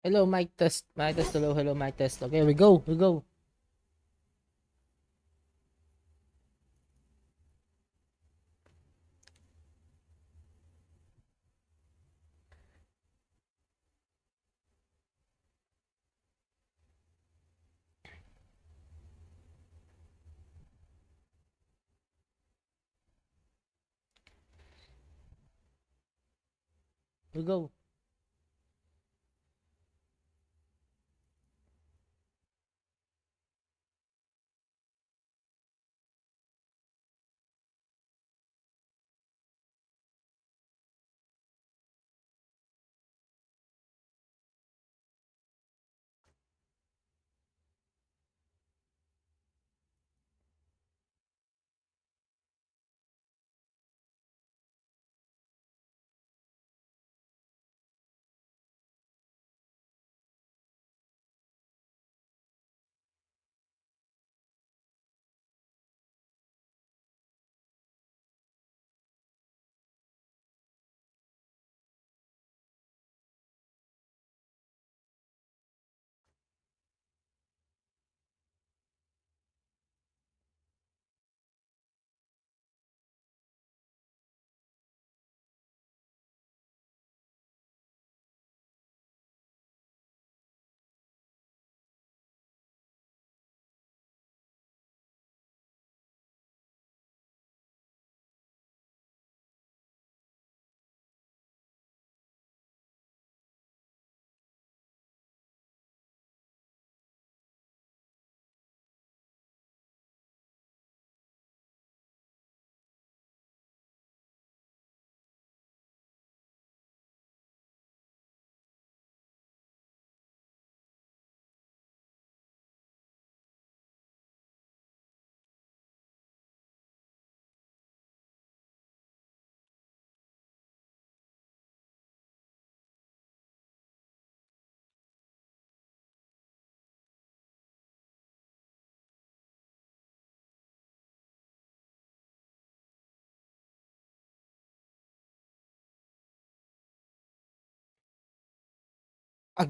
Hello, mic test. Mic test. Hello, hello, mic test. Okay, we go. We go. We go.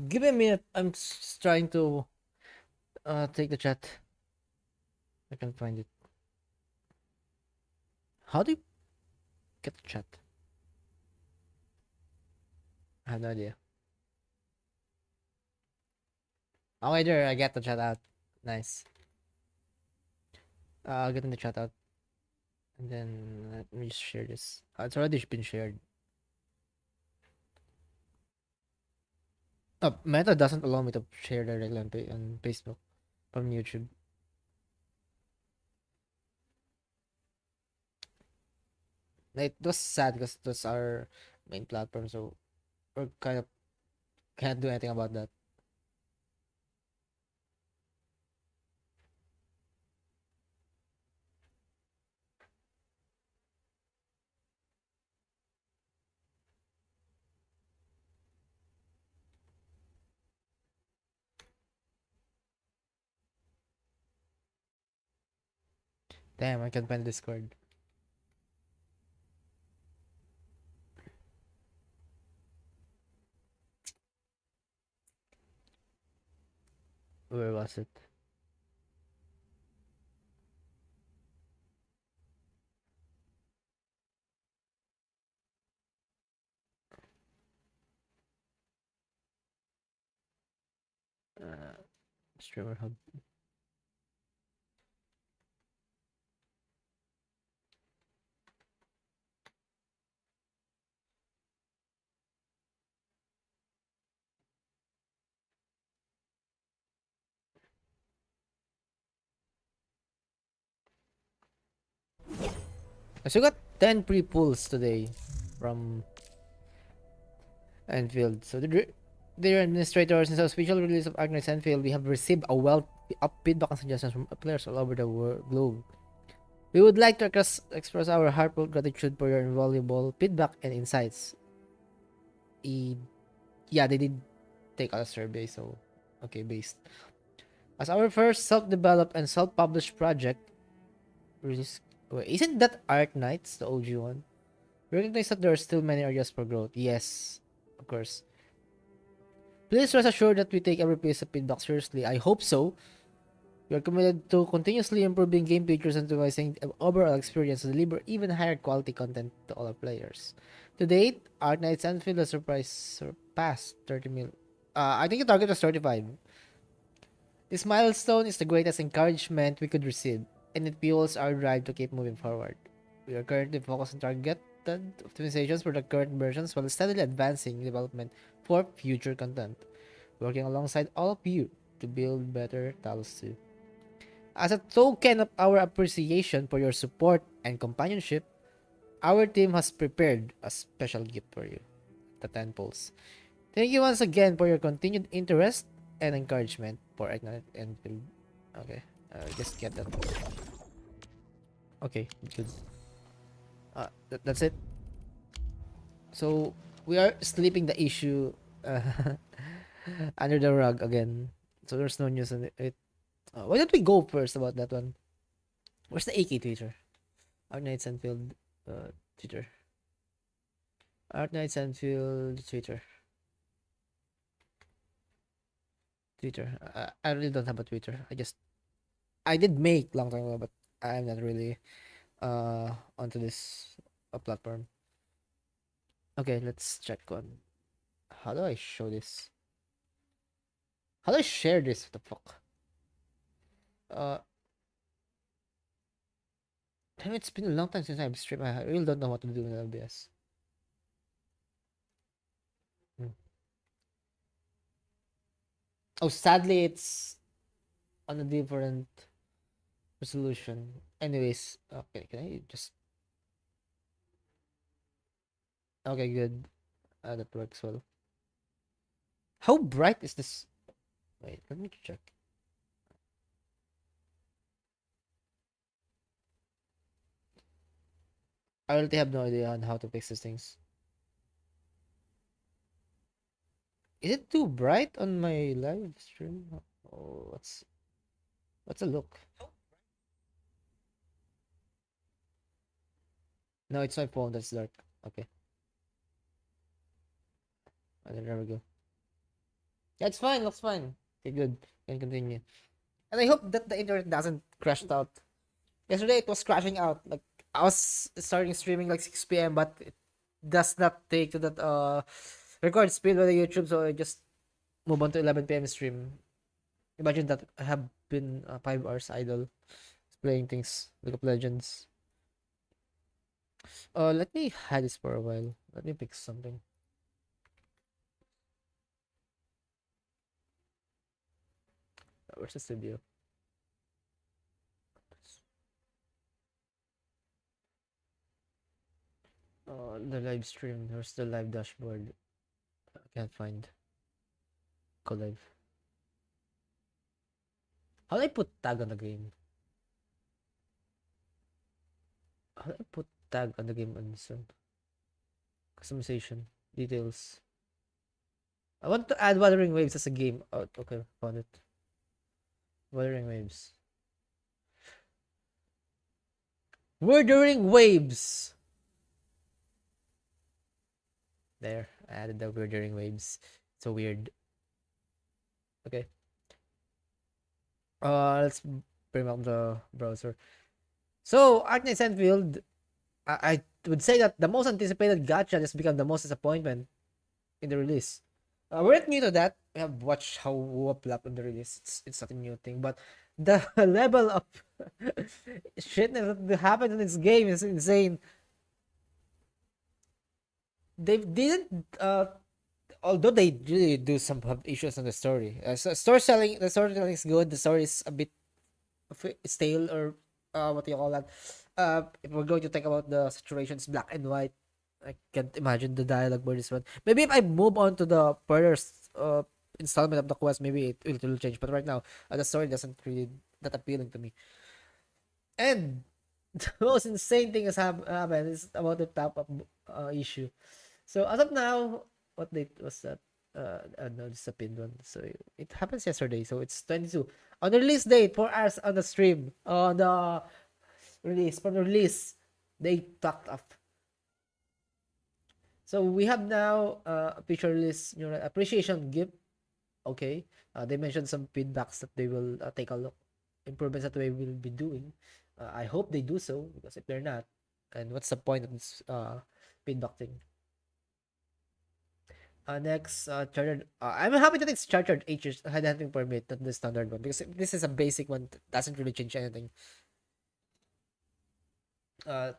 Give me a minute. I'm trying to take the chat. I can find it. How do you get the chat? I have no idea. Okay, there. I get the chat out. Nice. I'll get in the chat out. And then let me just share this. It's already been shared. Meta doesn't allow me to share directly on Facebook from YouTube. It was sad because that's our main platform, so we're kind of can't do anything about that. Damn, I can't find Discord. Where was it? Uh, Streamer Hub. I still got 10 pre-pulls today from Enfield. So dear administrators, since the official release of Agnes Enfield, we have received a wealth of feedback and suggestions from players all over the globe. We would like to express our heartfelt gratitude for your invaluable feedback and insights. E- yeah, they did take a survey, so okay, based. As our first self-developed and self-published project, release, wait, isn't that Arc Knights, the OG one? We recognize that there are still many areas for growth. Yes, of course. Please rest assured that we take every piece of feedback seriously. I hope so. We are committed to continuously improving game features and optimizing the overall experience to deliver even higher quality content to all our players. To date, Art Knights Anfield has surpassed 30 mil. I think the target was 35. This milestone is the greatest encouragement we could receive, and it fuels our drive to keep moving forward. We are currently focused on targeted optimizations for the current versions while steadily advancing development for future content, working alongside all of you to build better titles too. As a token of our appreciation for your support and companionship, our team has prepared a special gift for you, the 10 poles. Thank you once again for your continued interest and encouragement for Ignite and Build. Okay, just get that. Okay, good. That's it. So, we are sleeping the issue under the rug again. So, there's no news on it. Why don't we go first about that one? Where's the AK Twitter? Art Knights Enfield Twitter. Art Knights Enfield Twitter. Twitter. I really don't have a Twitter. I did make long time ago, but I'm not really onto this platform. Okay, let's check on how do I show this? How do I share this? What the fuck? Uh, damn, it's been a long time since I've streamed. I really don't know what to do in LBS. Hmm. Oh, sadly, it's on a different resolution. Anyways, okay, can I just? Okay, good. That works well. How bright is this? Wait, let me check. I really have no idea on how to fix these things. Is it too bright on my live stream? Oh, what's a look? No, it's my phone that's dark. Okay, there we go. Yeah, it's fine. Looks fine. Okay, good. Can continue. And I hope that the internet doesn't crash out. Yesterday it was crashing out. Like I was starting streaming like 6 p.m. but it does not take to that record speed with the YouTube, so I just move on to 11 p.m. stream. Imagine that I have been 5 hours idle playing things League of Legends. Let me hide this for a while. Let me pick something. Where's the studio? The live stream. Where's the live dashboard? I can't find. Go live. How do I put tag on the game? How do I put tag on the game on this one? Customization. Details. I want to add Wuthering Waves as a game. Oh, okay. Found it. Wuthering Waves. Wuthering Waves! There. I added the Wuthering Waves. So weird. Okay. Let's bring up the browser. So, Arknights Enfield, I would say that the most anticipated gacha has become the most disappointment in the release. We're not new to that. We have watched how Whoop Lap on the release. It's not a new thing, but the level of shitness that happened in this game is insane. They didn't although they really do some have issues on the story. The storytelling is good. The story is a bit stale or what do you call that? If we're going to think about the situations black and white, I can't imagine the dialogue for this one. Maybe if I move on to the first installment of the quest, maybe it will change. But right now, the story doesn't really that appealing to me. And the most insane thing has happened is about the pop-up issue. So as of now, what date was that? No, this is a pinned one. So it happens yesterday. So it's 22. On the release date, 4 hours on the stream. On the release, from the release, they tucked up. So we have now a feature release appreciation gift. Okay. They mentioned some feedbacks that they will take a look, improvements that they will be doing. I hope they do so, because if they're not, and what's the point of this feedback thing? Next, chartered. I'm happy that it's chartered H headhunting permit, not the standard one, because if this is a basic one, doesn't really change anything.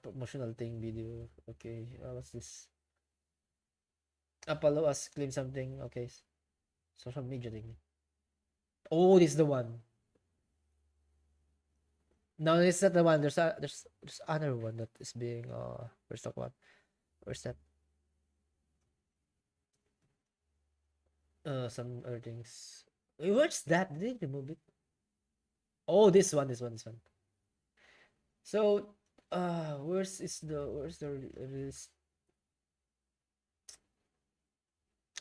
Promotional thing video. Okay, what's this? Apollo has claimed something. Okay, social media thing. Oh, this is the one. No, it's not the one. There's another one that is being where's the one? Where's that? Some other things. Wait, what's that? Did they remove it? Oh, this one. So, where's the release?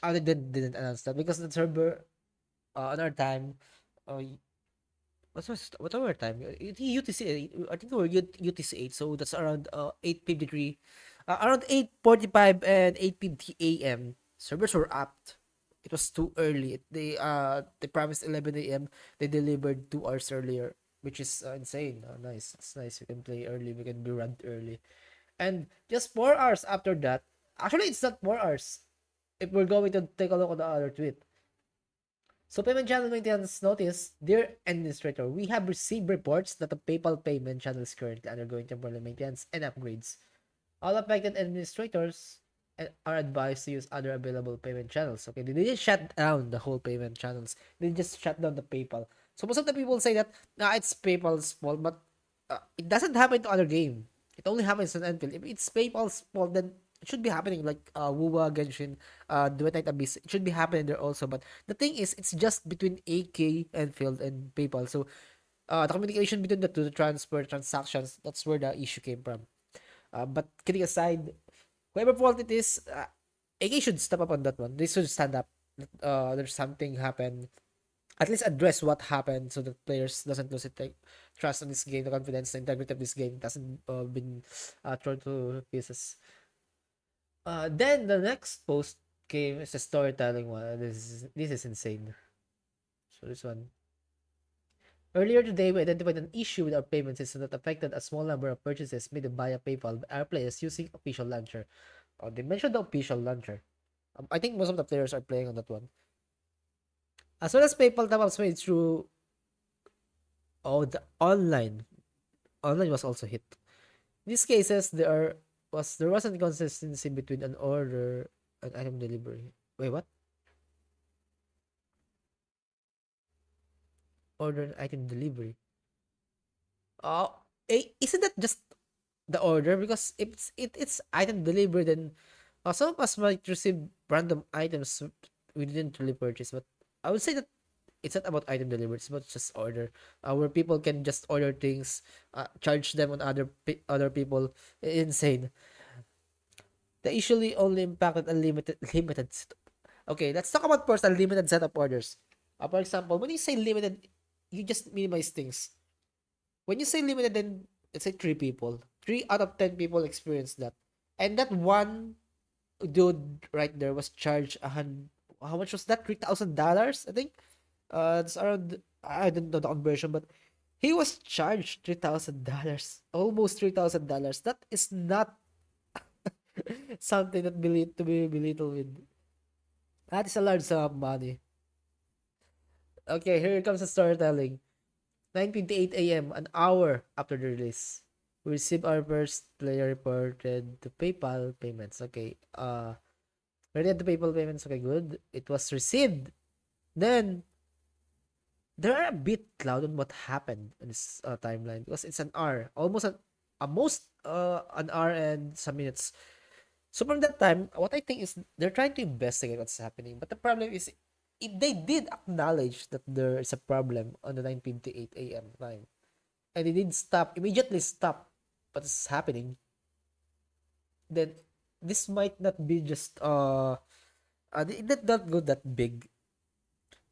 Oh, they didn't announce that because the server on our time, uh, what's our time? UTC. I think we're UTC 8, so that's around 8:53, around 8:45 and 8:50 a.m. Servers were up. It was too early. They promised 11 a.m. They delivered 2 hours earlier, which is insane. Nice. It's nice. We can play early. We can be ranked early. And just 4 hours after that, actually, it's not 4 hours. If we're going to take a look at the other tweet. So payment channel maintenance notice, dear administrator, we have received reports that the PayPal payment channel is currently undergoing temporary maintenance and upgrades. All affected administrators are advised to use other available payment channels. Okay, they didn't shut down the whole payment channels. They just shut down the PayPal. So most of the people say that it's PayPal's fault, but it doesn't happen to other game. It only happens in Enfield. If it's PayPal's fault, then it should be happening like Wuwa, Genshin, Duet Night Abyss. It should be happening there also. But the thing is, it's just between AK, Enfield, and PayPal. So the communication between the two, the transfer transactions, that's where the issue came from. But kidding aside, whoever fault it is, AK should step up on that one. They should stand up. There's something happened. At least address what happened so that players doesn't lose it, like, trust in this game, the confidence, the integrity of this game doesn't been thrown to pieces. Then the next post came is a storytelling one. This is insane. So this one. Earlier today, we identified an issue with our payment system that affected a small number of purchases made via PayPal by our players using official launcher. They mentioned the official launcher. I think most of the players are playing on that one. As well as PayPal top-ups made through the online was also hit. In these cases, there was an inconsistency between an order and item delivery. Wait, what? Order and item delivery. Oh, isn't that just the order? Because if it's item delivery, then some of us might receive random items we didn't really purchase. But I would say that it's not about item delivery. It's about just order. Where people can just order things, charge them on other people. Insane. The issue only impacted a limited. Okay, let's talk about first a limited set of orders. For example, when you say limited, you just minimize things. When you say limited, then let's say 3 people. 3 out of 10 people experience that, and that one dude right there was charged how much was that? $3,000, I think. It's around, I don't know the conversion, but he was charged $3,000, almost $3,000. That is not something to be belittled with. That is a large sum of money. Okay, here comes the storytelling. 9:58 a.m., an hour after the release, we received our first player reported to PayPal payments. Okay, ready to PayPal payments. Okay, good. It was received. Then they are a bit loud on what happened in this timeline because it's an hour, almost an hour and some minutes. So from that time, what I think is they're trying to investigate what's happening. But the problem is, if they did acknowledge that there is a problem on the 9:58 a.m. time, and they did immediately stop what's happening, then this might not be just it did not go that big.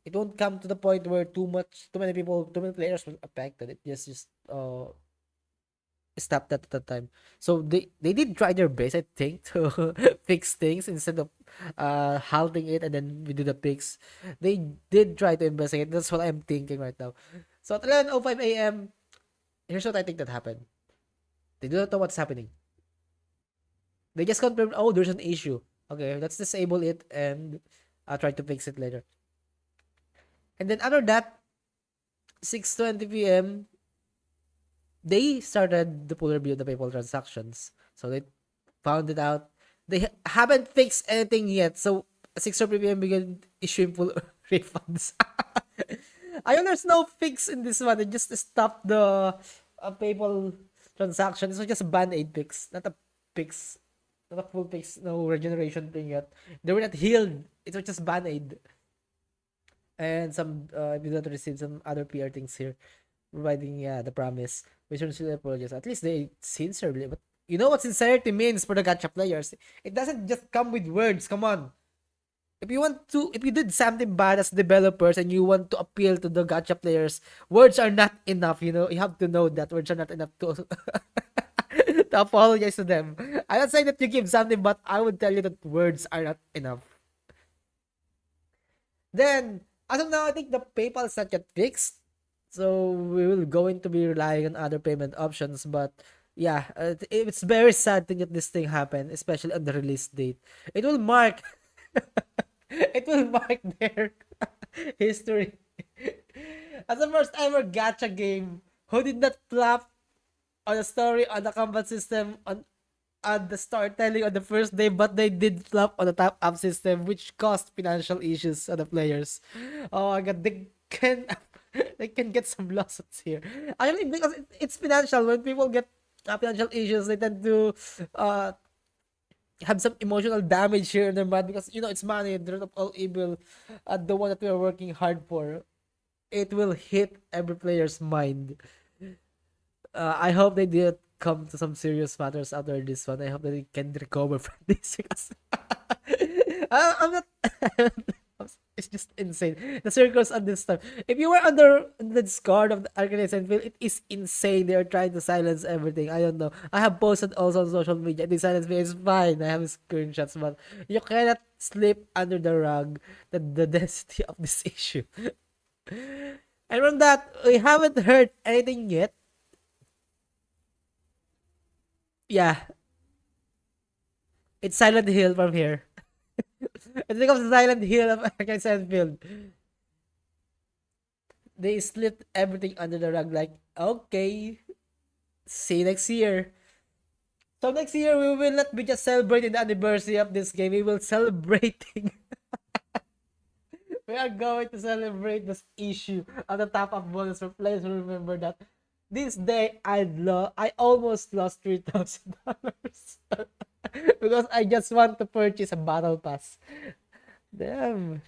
It won't come to the point where too many players will affected. It just stopped that at the time. So they did try their best, I think, to fix things instead of halting it and then we do the fix. They did try to investigate. That's what I'm thinking right now. So at 11:05 a.m., here's what I think that happened. They do not know what's happening. They just confirmed, oh, there's an issue. Okay, let's disable it and I'll try to fix it later. And then after that, 6:20 p.m., they started the full review of the PayPal transactions. So they found it out. They haven't fixed anything yet. So 6:30 p.m. began issuing full refunds. I know there's no fix in this one. They just stopped the PayPal transaction. This was just a band-aid fix, not a fix. Not a full fix, no regeneration thing yet. They were not healed. It was just band-aid. And some we got to receive some other PR things here. Providing the promise. We sincerely apologize. At least they sincerely, but you know what sincerity means for the gacha players? It doesn't just come with words. Come on. If you did something bad as developers and you want to appeal to the gacha players, words are not enough. You know, you have to know that words are not enough to to apologize to them. I'm not saying that you give something, but I would tell you that words are not enough. Then, as of now, I think the PayPal is not yet fixed. So we will going to be relying on other payment options. But yeah, it's very sad to get this thing happen, especially on the release date. It will mark, it will mark their history as the first ever gacha game who did not flop on the story, on the combat system, on the storytelling on the first day, but they did flop on the top up system, which caused financial issues on the players. Oh my god, they can they can get some losses here. Actually, because it's financial. When people get financial issues, they tend to uh have some emotional damage here in their mind because you know it's money, the root of all evil, the one that we are working hard for. It will hit every player's mind. I hope they did come to some serious matters after this one. I hope that they can recover from this because I'm not. It's just insane. The circles on this time. If you were under the Discord of the Arcanine Field, it is insane. They are trying to silence everything. I don't know. I have posted also on social media. The silence me is fine. I have screenshots, but you cannot slip under the rug the density of this issue. And from that, we haven't heard anything yet. Yeah, it's Silent Hill from here. It becomes Silent Hill of Arkansas Sandfield. They slipped everything under the rug like, okay, see you next year. So next year, we will not be just celebrating the anniversary of this game. We will celebrating. We are going to celebrate this issue on the top of bonus for players who remember that this day I almost lost $3,000 because I just want to purchase a battle pass. Damn,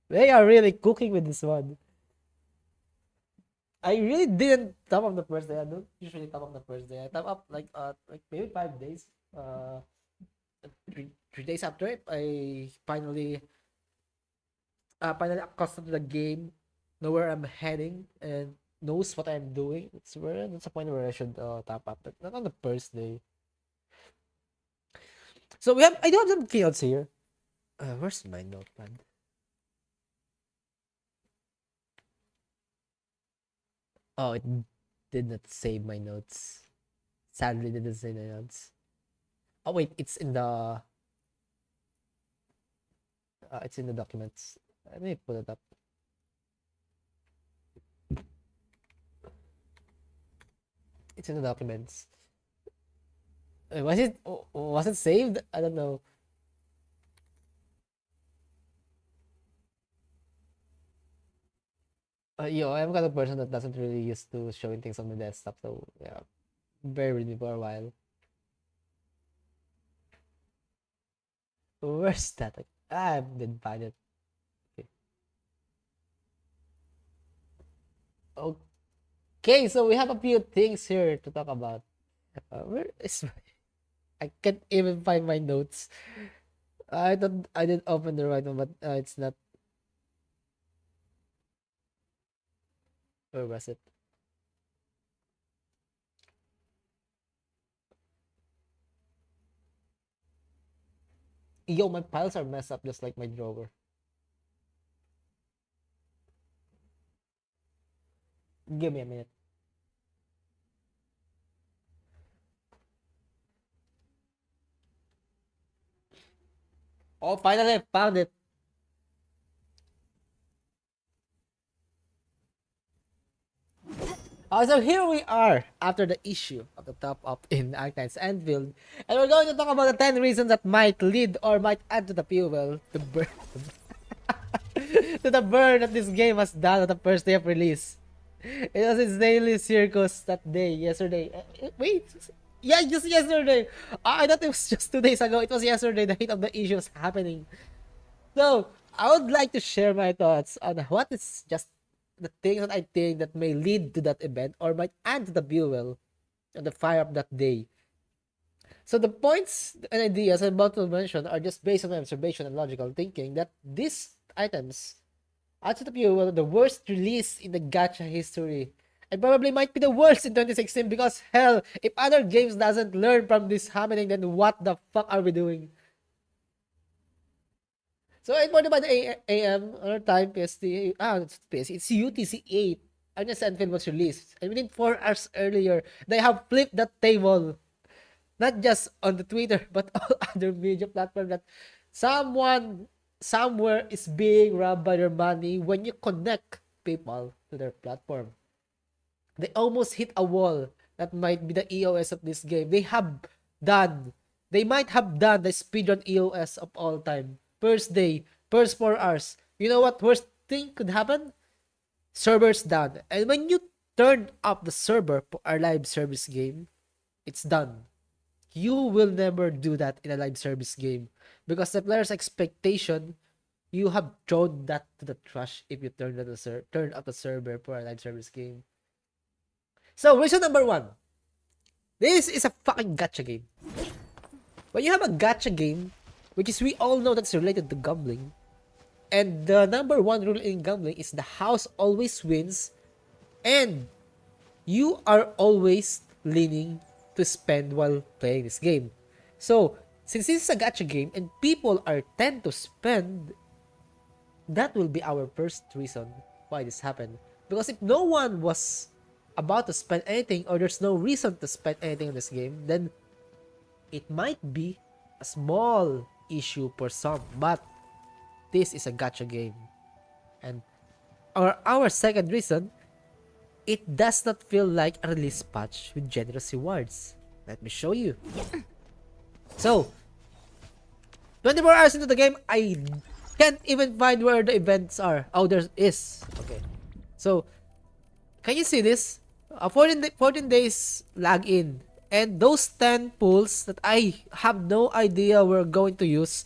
they are really cooking with this one. I really didn't top up the first day. I don't usually top up the first day. I top up like maybe 5 days. Three days after it, I finally accustomed to the game, know where I'm heading, and knows what I'm doing. That's a point where I should top up, but not on the first day. So I do have some fields here. Where's my notepad? Oh, it did not save my notes. Sadly, didn't save my notes. Oh wait, it's in the documents. Let me pull it up. It's in the documents. Was it saved? I don't know. I'm kind of person that doesn't really used to showing things on the desktop, so yeah, bear with me for a while. Where's that? I didn't find it. Okay. Okay, so we have a few things here to talk about. Where is I can't even find my notes. I didn't open the right one, but it's not. Where was it? Yo, my piles are messed up just like my drawer. Give me a minute. Oh, finally I found it. So here we are after the issue of the top up in Arknights Anvil, and we're going to talk about the 10 reasons that might lead or might add to the fuel to burn to the burn that this game has done on the first day of release. It was its daily circus that day, yesterday. Wait, yeah, just yesterday. I thought it was just 2 days ago. It was yesterday, the heat of the issue was happening. So, I would like to share my thoughts on what is just the things that I think that may lead to that event or might add to the fuel on the fire of that day. So the points and ideas I'm about to mention are just based on my observation and logical thinking that these items add to the fuel the worst release in the gacha history. And probably might be the worst in 2016 because hell, if other games doesn't learn from this happening, then what the fuck are we doing? So 8:45 a.m. our time PST. It's PST. It's UTC 8. Ernest Enfield was released. And within 4 hours earlier, they have flipped that table. Not just on the Twitter, but all other media platforms that someone somewhere is being robbed by their money when you connect people to their platform. They almost hit a wall that might be the EOS of this game. They might have done the speedrun EOS of all time. First day, first 4 hours. You know what worst thing could happen? Servers down. And when you turn up the server for our live service game, it's done. You will never do that in a live service game because the player's expectation, you have thrown that to the trash if you turn up the server for a live service game. So reason number 1, this is a fucking gacha game. When you have a gacha game, which is we all know that's related to gambling, and the number 1 rule in gambling is the house always wins, and you are always leaning to spend while playing this game. So, since this is a gacha game and people tend to spend, that will be our first reason why this happened. Because if no one was about to spend anything or there's no reason to spend anything in this game, then it might be a small issue for some. But this is a gacha game. And our second reason, it does not feel like a release patch with generous rewards. Let me show you. So, 24 hours into the game, I can't even find where the events are. Oh, there is. Okay. So, can you see this? 14 days lag in. And those 10 pools that I have no idea we're going to use,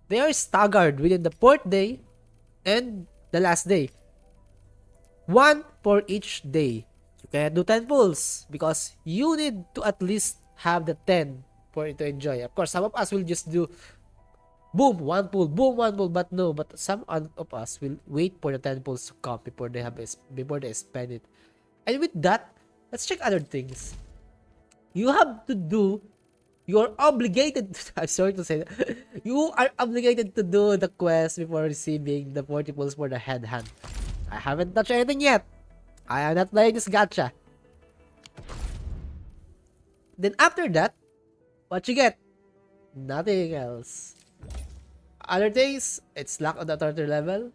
they are staggered within the 4th day and the last day. 1 for each day. You cannot do 10 pulls because you need to at least have the 10 for it to enjoy. Of course, some of us will just do boom, 1 pull, boom, 1 pull, but no, but some of us will wait for the 10 pulls to come before they spend it. And with that, let's check other things. You have to do, you're obligated to, I'm sorry to say that, you are obligated to do the quest before receiving the 40 pulls for the head hand. I haven't touched anything yet. I am not playing this gacha. Then after that, what you get? Nothing else. Other things, it's locked on the 30 level.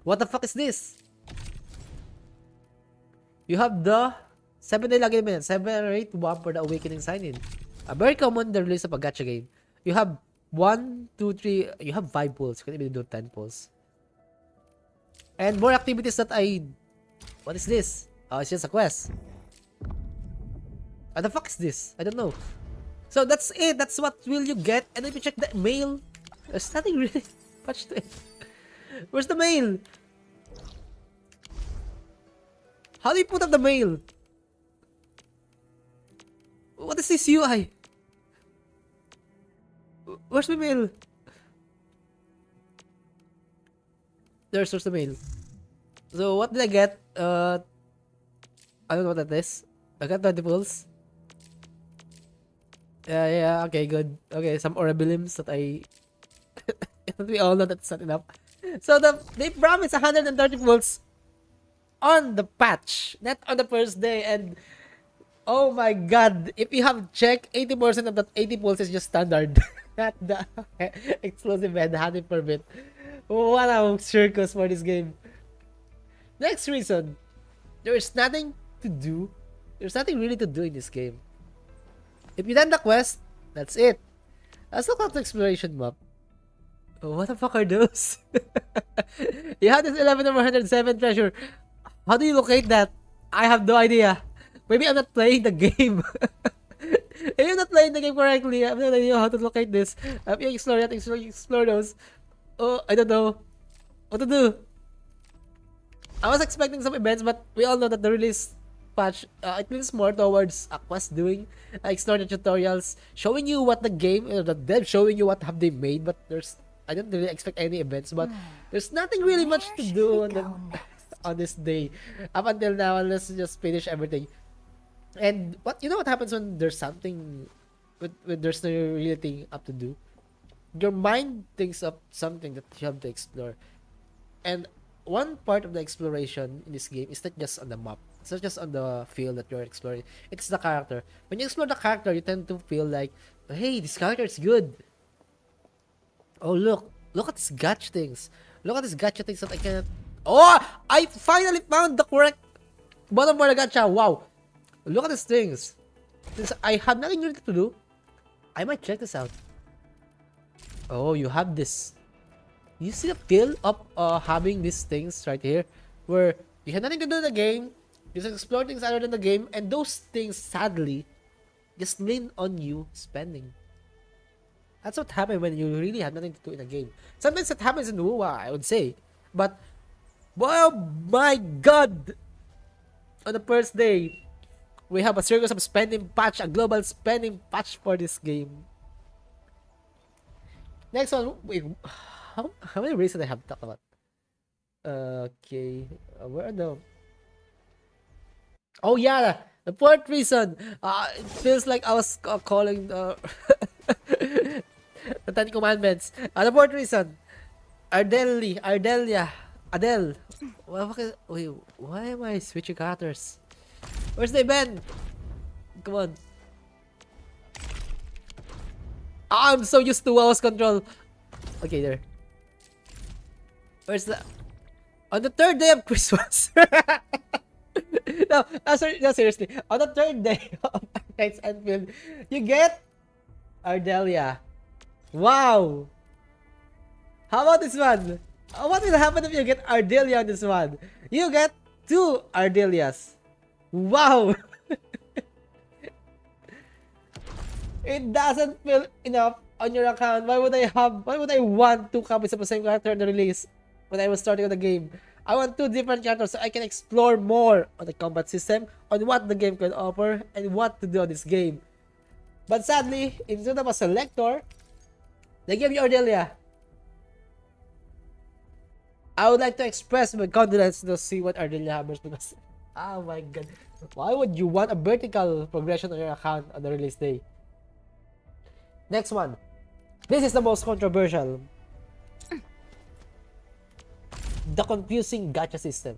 What the fuck is this? You have the 7-day login minutes, 7 or 1 for the awakening sign-in. A very common the release of a gacha game. You have 1, 2, 3, you have 5 pulls. You can even do 10 pulls. And more activities that what is this? Oh, it's just a quest. What the fuck is this? I don't know. So that's it. That's what will you get. And if you check the mail, there's nothing really much to it. Where's the mail? How do you put up the mail? What is this UI? Where's my mail? There's the mail. So what did I get? I don't know what that is. I got 20 pulls. Yeah, okay, good. Okay, some orabilims that we all know that's not enough. So they promised 130 volts on the patch, not on the first day, and oh my god, if you have checked, 80% of that 80 volts is just standard. Not the explosive head 100 per bit. What a circus for this game. Next reason, there is nothing to do. There's nothing really to do in this game. If you done the quest, that's it. Let's look at the exploration map. Oh, what the fuck are those? You have this 11 over 107 treasure. How do you locate that? I have no idea. Maybe I'm not playing the game. If I'm not playing the game correctly, I'm not idea how to locate this. You explore that, explore those. Oh, I don't know what to do. I was expecting some events, but we all know that the release patch, it leans more towards a quest doing, explore the tutorials, showing you what the game, the dev showing you what have they made, but I don't really expect any events, but there's nothing really much to do on this day. Up until now, let's just finish everything. And you know what happens when there's something, when there's no real thing up to do? Your mind thinks of something that you have to explore. And one part of the exploration in this game is not just on the map. It's not just on the field that you're exploring. It's the character. When you explore the character, you tend to feel like, hey, this character is good. Oh, look at these gotcha things. Look at these gotcha things that I cannot... Oh, I finally found the correct button for the gotcha. Wow. Look at these things. Since I have nothing really to do, I might check this out. Oh, you have this. You see the feel of having these things right here, where you have nothing to do in the game, you just explore things other than the game, and those things sadly just lean on you spending. That's what happens when you really have nothing to do in a game. Sometimes that happens in WoW, I would say, but oh my god! On the first day, we have a circus of spending patch, a global spending patch for this game. Next one, wait, how many reasons I have talked about? Okay, where are the... Oh yeah, the fourth reason. It feels like I was calling the the Ten Commandments. The fourth reason, Adele. Wait, why am I switching characters? Where's the Ben? Come on. I'm so used to mouse control. Okay, there. Where's the... On the third day of Christmas. No, seriously. On the third day of Knight's Anfield, you get Ardelia. Wow. How about this one? What will happen if you get Ardelia on this one? You get 2 Ardelias. Wow. It doesn't feel enough on your account. Why would I want 2 copies of the same character in the release when I was starting on the game? I want 2 different characters so I can explore more on the combat system, on what the game can offer, and what to do on this game. But sadly, instead of a selector, they gave you Ardelia. I would like to express my confidence to see what Ardelia hammers, because, oh my god, why would you want a vertical progression on your account on the release day? Next one. This is the most controversial. The confusing gacha system.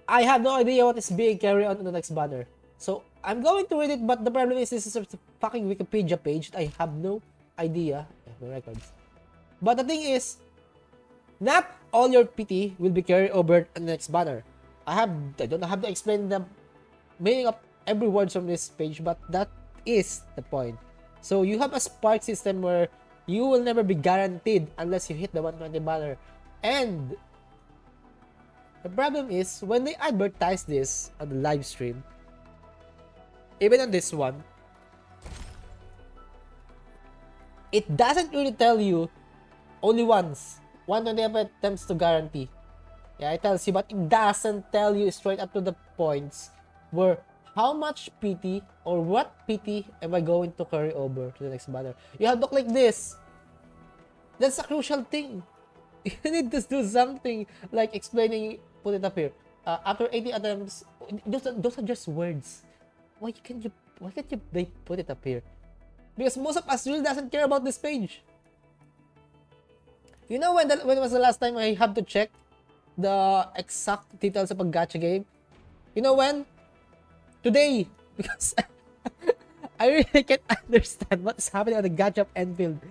I have no idea what is being carried on the next banner. So, I'm going to read it, but the problem is this is a fucking Wikipedia page. I have no idea. My records. But the thing is, not all your PT will be carried over on the next banner. I don't have to explain the meaning of every word from this page, but that is the point. So you have a spark system where you will never be guaranteed unless you hit the 120 banner. And the problem is, when they advertise this on the live stream, even on this one, it doesn't really tell you only once 120 attempts to guarantee. Yeah, it tells you, but it doesn't tell you straight up to the points where how much PT or what PT am I going to carry over to the next banner. You have to click this. That's a crucial thing. You need to do something like explaining, put it up here. After 80 attempts, those are just words. Why can't you Why can't they put it up here? Because most of us really doesn't care about this page. You know when was the last time I had to check the exact details of a gacha game? You know when? Today. Because I really can't understand what is happening on the gacha of Enfield.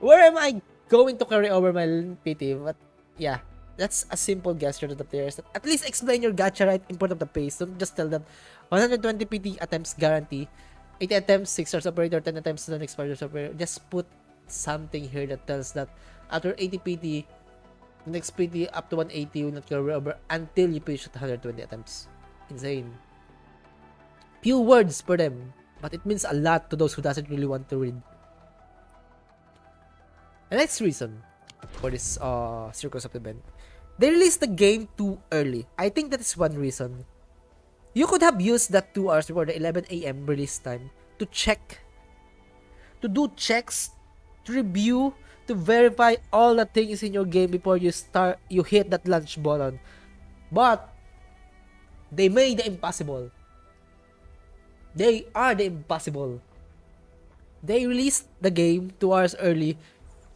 Where am I going to carry over my PT? But yeah, that's a simple gesture to the players. At least explain your gacha right in front of the pace. Don't just tell them 120 PT attempts guarantee, 80 attempts, 6 stars operator, 10 attempts, non expired operator. Just put something here that tells that after 80 PT, the next PT up to 180 will not carry over until you finish at 120 attempts. Insane. Few words for them, but it means a lot to those who doesn't really want to read. The next reason for this Circus of the Bend, they released the game too early. I think that is one reason. You could have used that 2 hours before the 11 a.m. release time to check, to do checks, to review, to verify all the things in your game before you hit that launch button. But they made the impossible. They are the impossible. They released the game 2 hours early.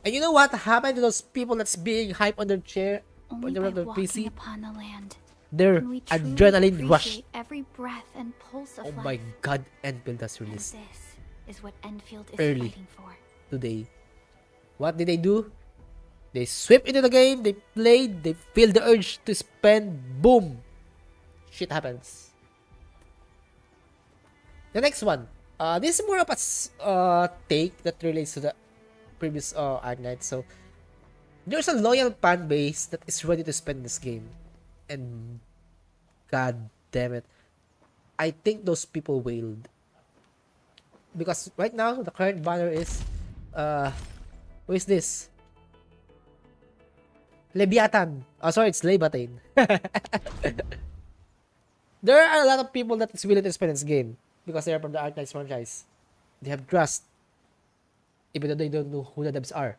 And you know what happened to those people that's being hyped on their chair, on their PC? Upon the land, their adrenaline rush. Every breath and pulse of Oh life. my god, Enfield has released And this is what Enfield is early fighting for. today. What did they do? They swept into the game, they played, they feel the urge to spend, boom! Shit happens. The next one. This is more of a take that relates to the previous Arknight. So, there's a loyal fan base that is ready to spend this game. And, god damn it, I think those people wailed. Because right now, the current banner is, who is this? Leviathan. Oh, sorry, it's Leviathan. There are a lot of people that is willing to spend this game because they are from the Arknight franchise. They have trust, even though they don't know who the devs are.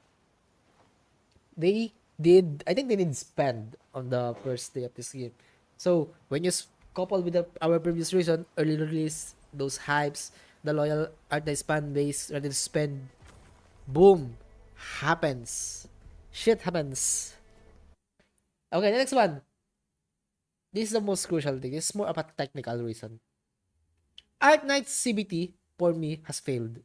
I think they did spend on the first day of this game. So, when you couple with our previous reason, early release, those hypes, the loyal Arknight fan base ready to spend, boom, happens. Shit happens. Okay, the next one. This is the most crucial thing. This is more of a technical reason. Arknight CBT, for me, has failed.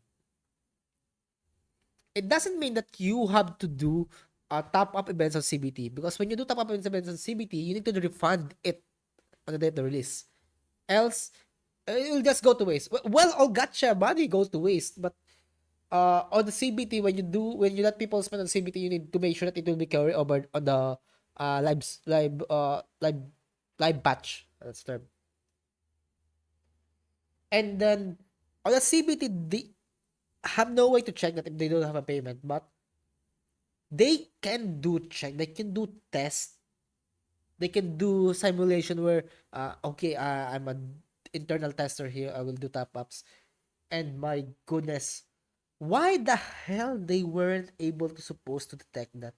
It doesn't mean that you have to do top-up events on CBT. Because when you do top-up events on CBT, you need to refund it on the day of the release. Else, it will just go to waste. Well, all gacha money goes to waste. But on the CBT, when you let people spend on CBT, you need to make sure that it will be carried over on the live batch. That's the term. And then on the CBT, they have no way to check that if they don't have a payment, but they can do check. They can do test. They can do simulation where okay, I'm an internal tester here. I will do top ups, and my goodness, why the hell they weren't able to supposed to detect that?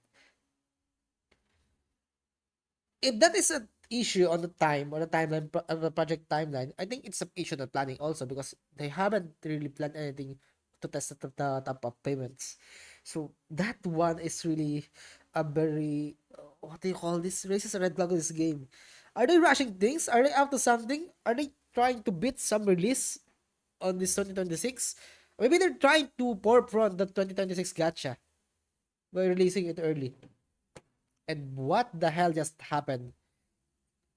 If that is an issue on the timeline on the project timeline, I think it's an issue on the planning also because they haven't really planned anything to test the top up payments. So that one is really a very what do you call this? Raises a red flag in this game. Are they rushing things? Are they up to something? Are they trying to beat some release on this 2026? Maybe they're trying to forefront the 2026 gacha by releasing it early. And what the hell just happened?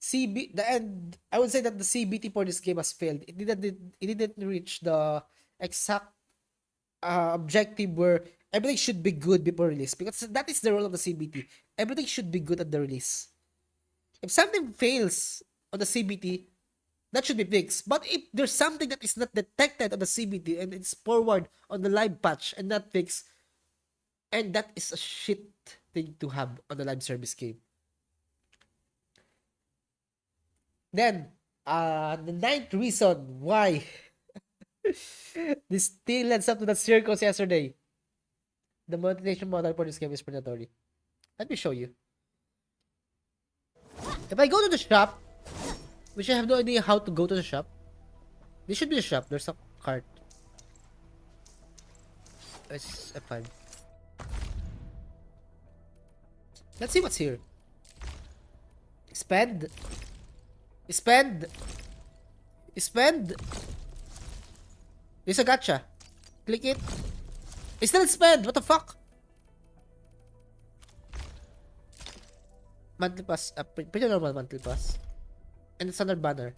I would say that the CBT for this game has failed. It didn't reach the exact objective where everything should be good before release, because that is the role of the CBT. Everything should be good at the release. If something fails on the CBT, that should be fixed. But if there's something that is not detected on the CBT and it's forward on the live patch and not fixed, and that is a shit thing to have on the live service game. Then, the ninth reason why this still leads up to the circus yesterday. The monetization model for this game is predatory. Let me show you. If I go to the shop, which I have no idea how to go to the shop. This should be the shop. There's a cart. It's F5. Let's see what's here. Spend. Spend. Spend. There's a gacha. Click it. It's still spend. What the fuck? Monthly pass. Pretty normal monthly pass. And standard banner.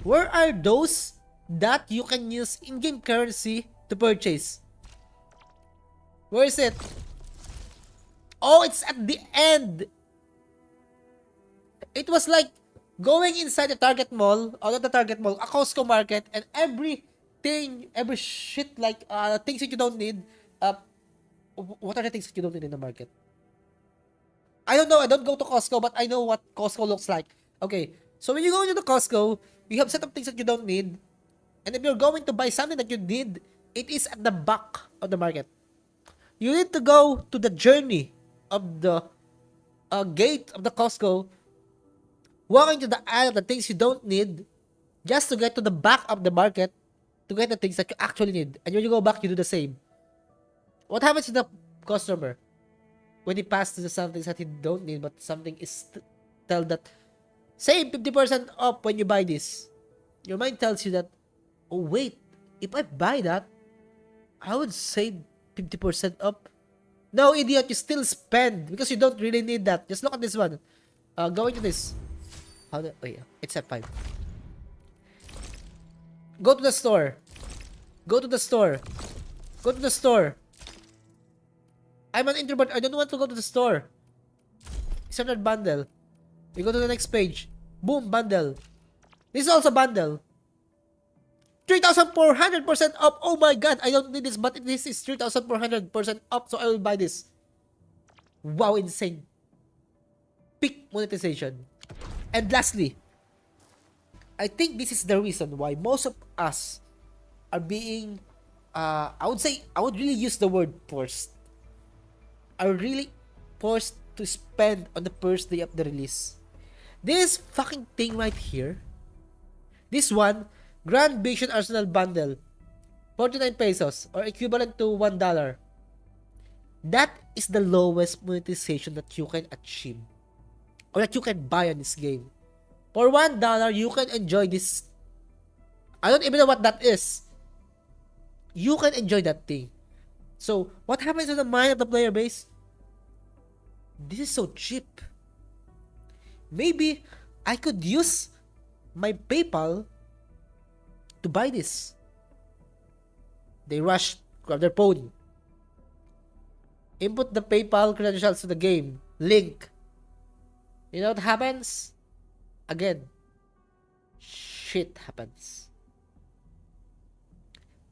Where are those that you can use in-game currency to purchase? Where is it? Oh, it's at the end. It was like going inside the Target Mall, or not the Target Mall, a Costco market, and everything, every shit like things that you don't need. What are the things that you don't need in the market? I don't know. I don't go to Costco, but I know what Costco looks like. Okay, so when you go into the Costco, you have set of things that you don't need, and if you're going to buy something that you need, it is at the back of the market. You need to go to the journey of the gate of the Costco, walking to the aisle of the things you don't need, just to get to the back of the market to get the things that you actually need. And when you go back, you do the same. What happens to the customer when he passes to the some things that he don't need, but something is tell that save 50% off when you buy this? Your mind tells you that, oh wait, if I buy that, I would save 50% up. No, idiot, you still spend because you don't really need that. Just look at this one. Going to this. Wait, it's at 5. Go to the store. Go to the store. Go to the store. I'm an introvert. I don't want to go to the store. Standard bundle. We go to the next page. Boom, bundle. This is also bundle. 3,400% up. Oh my god, I don't need this, but this is 3,400% up, so I will buy this. Wow, insane. Peak monetization. And lastly, I think this is the reason why most of us are being, I would really use the word forced. Are really forced to spend on the first day of the release. This fucking thing right here, this one, Grand Vision Arsenal Bundle, 49 pesos or equivalent to $1. That is the lowest monetization that you can achieve or that you can buy on this game. For $1, you can enjoy this. I don't even know what that is. You can enjoy that thing. So, what happens to the mind of the player base? This is so cheap. Maybe I could use my PayPal to buy this. They rush, grab their phone, input the PayPal credentials to the game, link. You know what happens? Again, shit happens.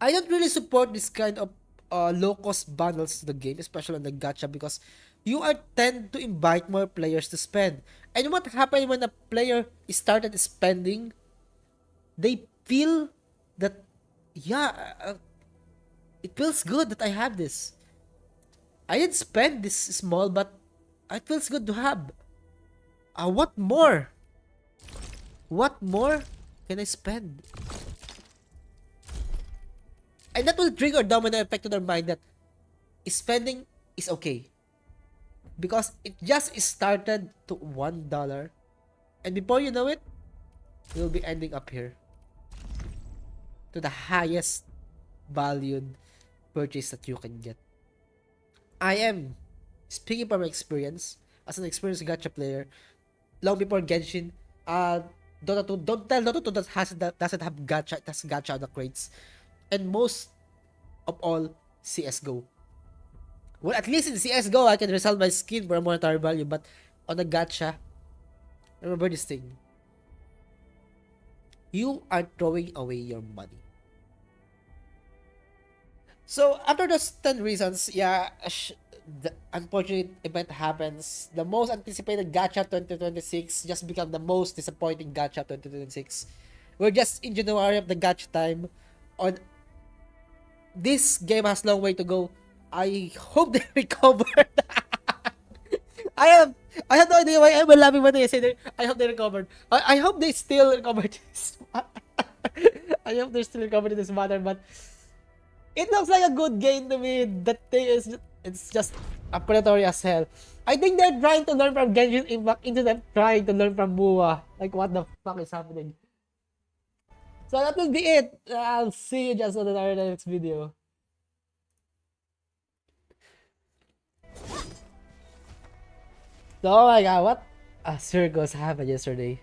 I don't really support this kind of low-cost bundles to the game, especially on the gacha, because you are tend to invite more players to spend. And what happened when a player started spending? They feel that, yeah, it feels good that I have this. I didn't spend this small, but it feels good to have. What more? What more can I spend? And that will trigger a domino effect to their mind that spending is okay. Because it just started to $1. And before you know it, you'll be ending up here. To the highest valued purchase that you can get. I am speaking from experience as an experienced gacha player. Long before Genshin, Dota 2, don't tell Dota 2 doesn't have gacha. It has gacha on the crates. And most of all, CSGO. Well, at least in CSGO, I can resell my skin for a monetary value. But on the gacha, remember this thing. You are throwing away your money. So, after those 10 reasons, yeah, the unfortunate event happens. The most anticipated gacha 2026 just become the most disappointing gacha 2026. We're just in January of the gacha time. On this game has long way to go. I hope they recovered. I have no idea why I'm laughing when they say that. I hope they recovered. I hope they still recovered this. I hope they're still recovering this matter, but it looks like a good game to me. That thing is, it's just a predatory as hell. I think they're trying to learn from Genshin Impact into them trying to learn from Bua. Like, what the fuck is happening? So that will be it. I'll see you just on the next video. So, oh my god, what a circus happened yesterday.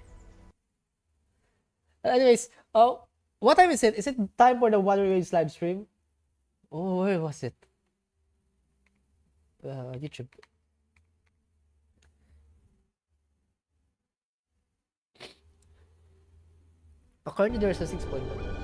Anyways, oh, what time is it? Is it time for the Wuthering live stream? Oh, where was it? YouTube. According to there's a 6.1.